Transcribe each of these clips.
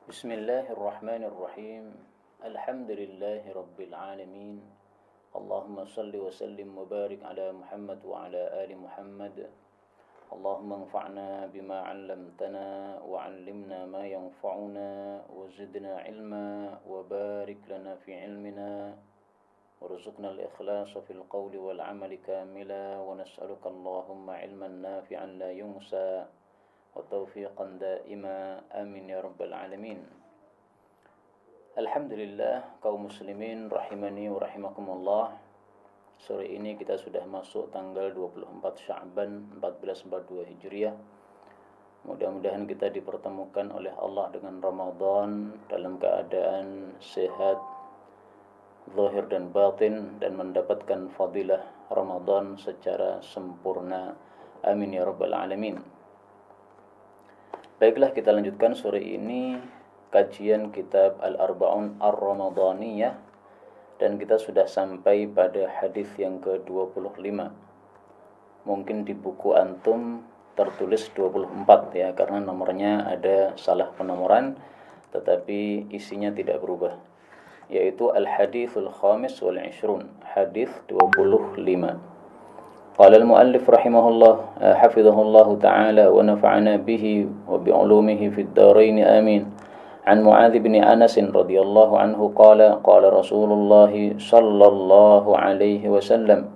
بسم الله الرحمن الرحيم الحمد لله رب العالمين اللهم صل وسلم وبارك على محمد وعلى آل محمد اللهم انفعنا بما علمتنا وعلمنا ما ينفعنا وزدنا علما وبارك لنا في علمنا وارزقنا الإخلاص في القول والعمل كاملا ونسألك اللهم علما نافعا لا ينسى وتوفيقا دائما amin ya rabbal alamin. Alhamdulillah kaum muslimin rahimani wa rahimakumullah. Sore ini kita sudah masuk tanggal 24 Sya'ban 1442 Hijriah. Mudah-mudahan kita dipertemukan oleh Allah dengan Ramadan dalam keadaan sehat zahir dan batin dan mendapatkan fadilah Ramadan secara sempurna. Amin ya rabbal alamin. Baiklah, kita lanjutkan sore ini kajian kitab Al-Arba'un Ar-Ramadaniyah dan kita sudah sampai pada hadis yang ke-25. Mungkin di buku antum tertulis 24 ya, karena nomornya ada salah penomoran tetapi isinya tidak berubah, yaitu Al-Hadithul Khamis wal Ishrun, hadis 25. قال المؤلف رحمه الله حفظه الله تعالى ونفعنا به وبعلومه في الدارين آمين عن معاذ بن أنس رضي الله عنه قال قال رسول الله صلى الله عليه وسلم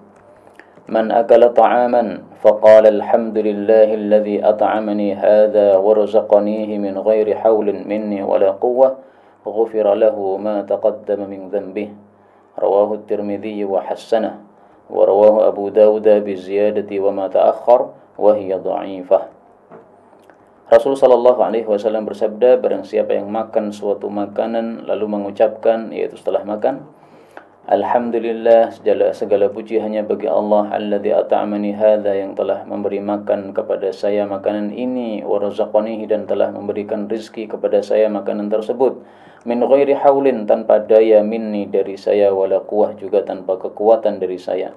من أكل طعاما فقال الحمد لله الذي أطعمني هذا ورزقنيه من غير حول مني ولا قوة غفر له ما تقدم من ذنبه رواه الترمذي وحسنه ورواه أبو داود بزيادة وما تأخر وهي ضعيفة. Rasul sallallahu alaihi wasallam bersabda, barang siapa yang makan suatu makanan lalu mengucapkan, yaitu setelah makan, Alhamdulillah, segala puji hanya bagi Allah, alladzi at'amani hadza, yang telah memberi makan kepada saya makanan ini, wa razaqanihi, dan telah memberikan rizki kepada saya makanan tersebut, min ghairi haulin, tanpa daya, minni, dari saya, wala quwwah, juga tanpa kekuatan dari saya.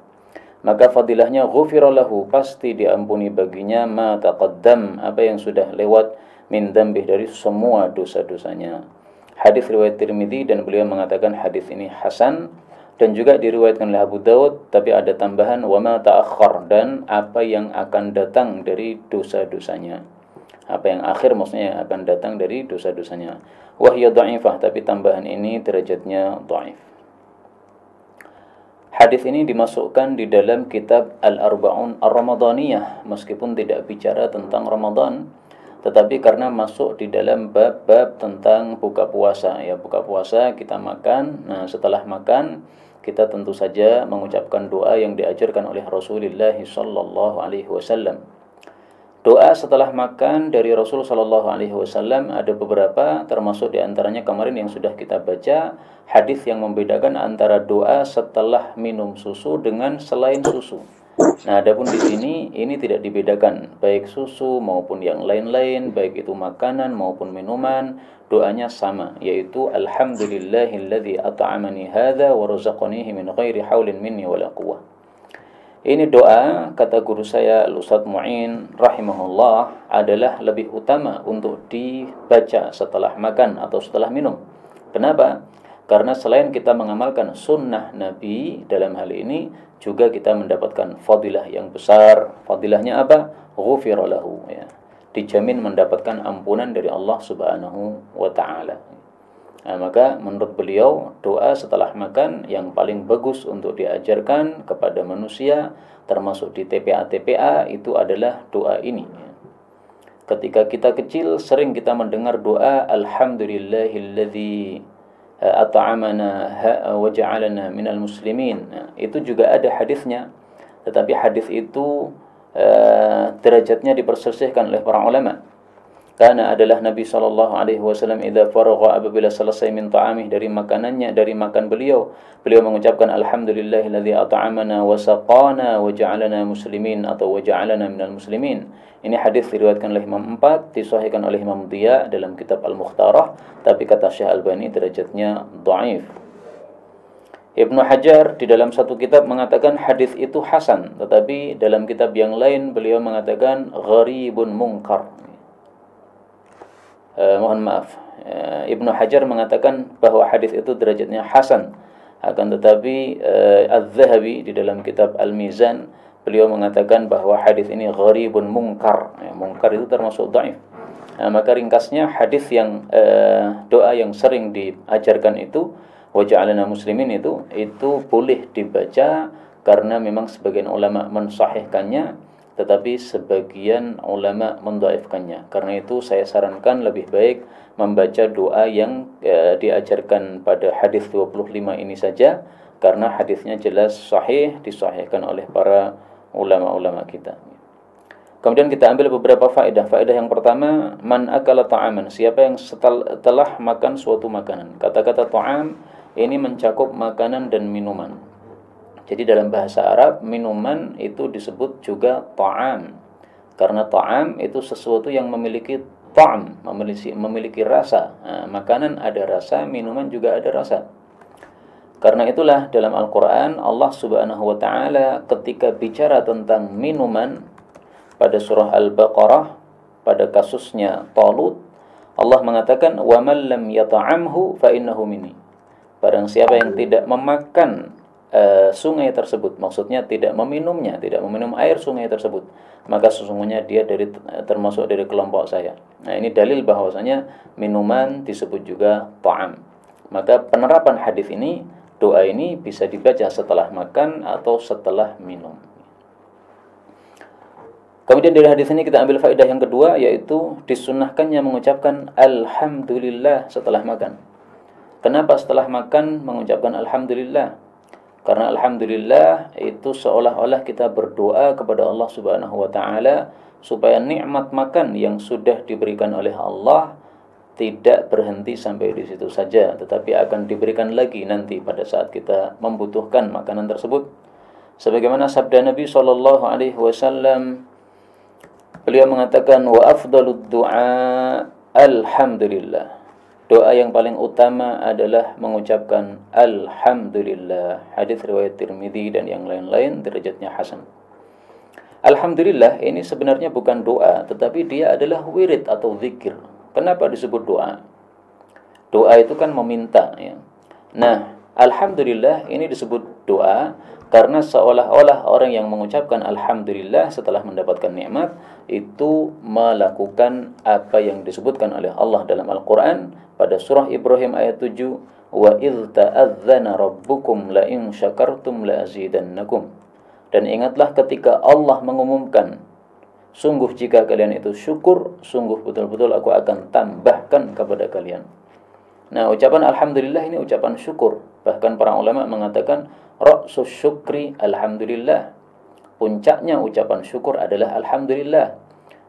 Maka fadilahnya ghufira lahu, pasti diampuni baginya, ma taqaddam, apa yang sudah lewat, min dzambih, dari semua dosa-dosanya. Hadis riwayat Tirmidzi, dan beliau mengatakan hadis ini hasan, dan juga diriwayatkan oleh Abu Dawud, tapi ada tambahan wa ma ta'akhkhar, dan apa yang akan datang dari dosa-dosanya. Apa yang akhir maksudnya yang akan datang dari dosa-dosanya. Wahya dha'ifah, tapi tambahan ini derajatnya dhaif. Hadis ini dimasukkan di dalam kitab Al-Arba'un Ar-Ramadaniyah, meskipun tidak bicara tentang Ramadan, tetapi karena masuk di dalam bab-bab tentang buka puasa. Ya, buka puasa kita makan. Nah, setelah makan kita tentu saja mengucapkan doa yang diajarkan oleh Rasulullah sallallahu alaihi wasallam. Doa setelah makan dari Rasul sallallahu alaihi wasallam ada beberapa, termasuk di antaranya kemarin yang sudah kita baca, hadis yang membedakan antara doa setelah minum susu dengan selain susu. Nah, adapun di sini ini tidak dibedakan, baik susu maupun yang lain-lain, baik itu makanan maupun minuman, doanya sama, yaitu alhamdulillahilladzi at'amani hadza wa razaqanihi min ghairi haulin minni wala quwwah. Ini doa, kata guru saya Al-Ustadz Mu'in rahimahullah, adalah lebih utama untuk dibaca setelah makan atau setelah minum. Kenapa? Karena selain kita mengamalkan sunnah Nabi dalam hal ini, juga kita mendapatkan fadilah yang besar. Fadilahnya apa? Ghufira lahu, ya. Dijamin mendapatkan ampunan dari Allah Subhanahu wa ta'ala. Nah, maka menurut beliau, doa setelah makan yang paling bagus untuk diajarkan kepada manusia, termasuk di TPA-TPA, itu adalah doa ini. Ketika kita kecil, sering kita mendengar doa Alhamdulillahilladzi at'amana wa ja'alana minal muslimin. Nah, itu juga ada hadisnya, tetapi hadis itu derajatnya diperselisihkan oleh para ulama. Karena adalah Nabi SAW idza faragha, apabila selesai min ta'amih, dari makanannya, dari makan beliau mengucapkan alhamdulillahilladzi at'amana wa saqana wa ja'alana muslimin, atau wa ja'alana minal muslimin. Ini hadis diriwayatkan oleh Imam 4, disahihkan oleh Imam Diya dalam kitab Al-Mukhtarah, tapi kata Syekh Albani derajatnya dhaif. Ibnu Hajar di dalam satu kitab mengatakan hadis itu hasan, tetapi dalam kitab yang lain beliau mengatakan gharibun munkar. Mohon maaf, Ibnu Hajar mengatakan bahwa hadis itu derajatnya hasan. Akan tetapi Az-Zahabi di dalam kitab Al-Mizan beliau mengatakan bahwa hadis ini gharibun munkar. Munkar itu termasuk dhaif. Maka ringkasnya hadis yang doa yang sering diajarkan itu wa ja'alna muslimin itu boleh dibaca karena memang sebagian ulama mensahihkannya, tetapi sebagian ulama mendhaifkannya. Karena itu saya sarankan lebih baik membaca doa yang diajarkan pada hadis 25 ini saja, karena hadisnya jelas sahih, disahihkan oleh para ulama-ulama kita. Kemudian kita ambil beberapa faedah. Faedah yang pertama, man akala ta'aman, siapa yang telah makan suatu makanan. Kata-kata ta'am ini mencakup makanan dan minuman. Jadi dalam bahasa Arab, minuman itu disebut juga ta'am. Karena ta'am itu sesuatu yang memiliki ta'am, memiliki rasa. Makanan ada rasa, minuman juga ada rasa. Karena itulah dalam Al-Quran, Allah Subhanahu wa Ta'ala ketika bicara tentang minuman pada surah Al-Baqarah, pada kasusnya Talut, Allah mengatakan, وَمَنْ لَمْ يَطَعَمْهُ فَإِنَّهُ مِنِّي. Barang siapa yang tidak memakan sungai tersebut, maksudnya tidak meminumnya, tidak meminum air sungai tersebut, maka sesungguhnya dia termasuk dari kelompok saya. Nah, ini dalil bahwasanya minuman disebut juga ta'am. Maka penerapan hadis ini, doa ini bisa dibaca setelah makan atau setelah minum. Kemudian dari hadis ini kita ambil faedah yang kedua, yaitu disunnahkannya mengucapkan alhamdulillah setelah makan. Kenapa setelah makan mengucapkan alhamdulillah? Karena alhamdulillah itu seolah-olah kita berdoa kepada Allah Subhanahu wa Ta'ala supaya nikmat makan yang sudah diberikan oleh Allah tidak berhenti sampai di situ saja, tetapi akan diberikan lagi nanti pada saat kita membutuhkan makanan tersebut. Sebagaimana sabda Nabi sallallahu alaihi wasallam, beliau mengatakan, wa afdalud du'a alhamdulillah. Doa yang paling utama adalah mengucapkan alhamdulillah. Hadis riwayat Tirmidzi dan yang lain-lain derajatnya hasan. Alhamdulillah ini sebenarnya bukan doa, tetapi dia adalah wirid atau zikir. Kenapa disebut doa? Doa itu kan meminta, ya. Nah, alhamdulillah ini disebut doa karena seolah-olah orang yang mengucapkan alhamdulillah setelah mendapatkan nikmat itu melakukan apa yang disebutkan oleh Allah dalam Al-Quran pada surah Ibrahim ayat 7, wa idh ta'adzana rabbukum la in syakartum la azidannakum. Dan ingatlah ketika Allah mengumumkan, sungguh jika kalian itu syukur, sungguh betul-betul aku akan tambahkan kepada kalian. Nah, ucapan alhamdulillah ini ucapan syukur. Bahkan para ulama mengatakan ra'sus syukri alhamdulillah. Puncaknya ucapan syukur adalah alhamdulillah.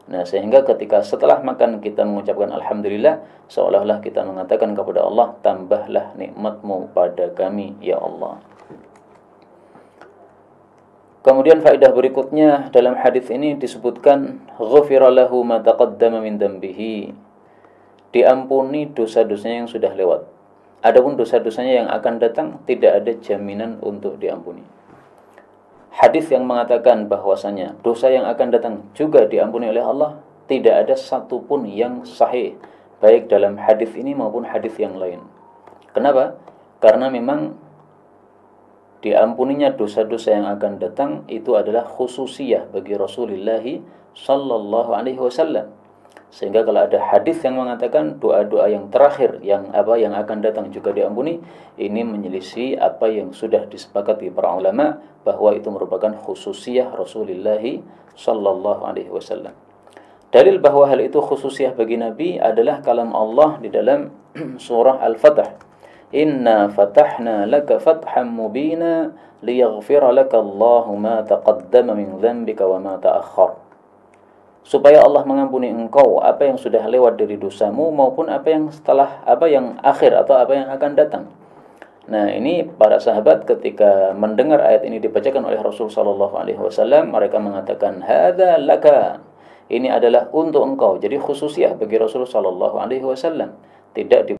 Nah, sehingga ketika setelah makan kita mengucapkan alhamdulillah, seolah-olah kita mengatakan kepada Allah, tambahlah nikmatmu pada kami, ya Allah. Kemudian faedah berikutnya dalam hadis ini disebutkan ghufira lahu ma taqaddama min dambihi. Diampuni dosa-dosanya yang sudah lewat. Adapun dosa-dosanya yang akan datang tidak ada jaminan untuk diampuni. Hadis yang mengatakan bahwasanya dosa yang akan datang juga diampuni oleh Allah, tidak ada satupun yang sahih, baik dalam hadis ini maupun hadis yang lain. Kenapa? Karena memang diampuninya dosa-dosa yang akan datang itu adalah khususiyah bagi Rasulullah sallallahu alaihi wasallam. Sehingga kalau ada hadis yang mengatakan doa-doa yang terakhir yang akan datang juga diampuni, ini menyelisih apa yang sudah disepakati para ulama bahwa itu merupakan khususiyah Rasulullah sallallahu alaihi wasallam. Dalil bahwa hal itu khususiyah bagi Nabi adalah kalam Allah di dalam surah Al-Fatah. Inna fatahna laka fatham mubina liyaghfira laka Allahu ma taqaddama min dhanbika wa ma ta'akhkhar. Supaya Allah mengampuni engkau apa yang sudah lewat dari dosamu maupun apa yang akhir atau apa yang akan datang. Nah, ini para sahabat ketika mendengar ayat ini dibacakan oleh Rasul sallallahu alaihi wasallam, mereka mengatakan hadza laka. Ini adalah untuk engkau. Jadi khususiyah bagi Rasul sallallahu alaihi wasallam. Tidak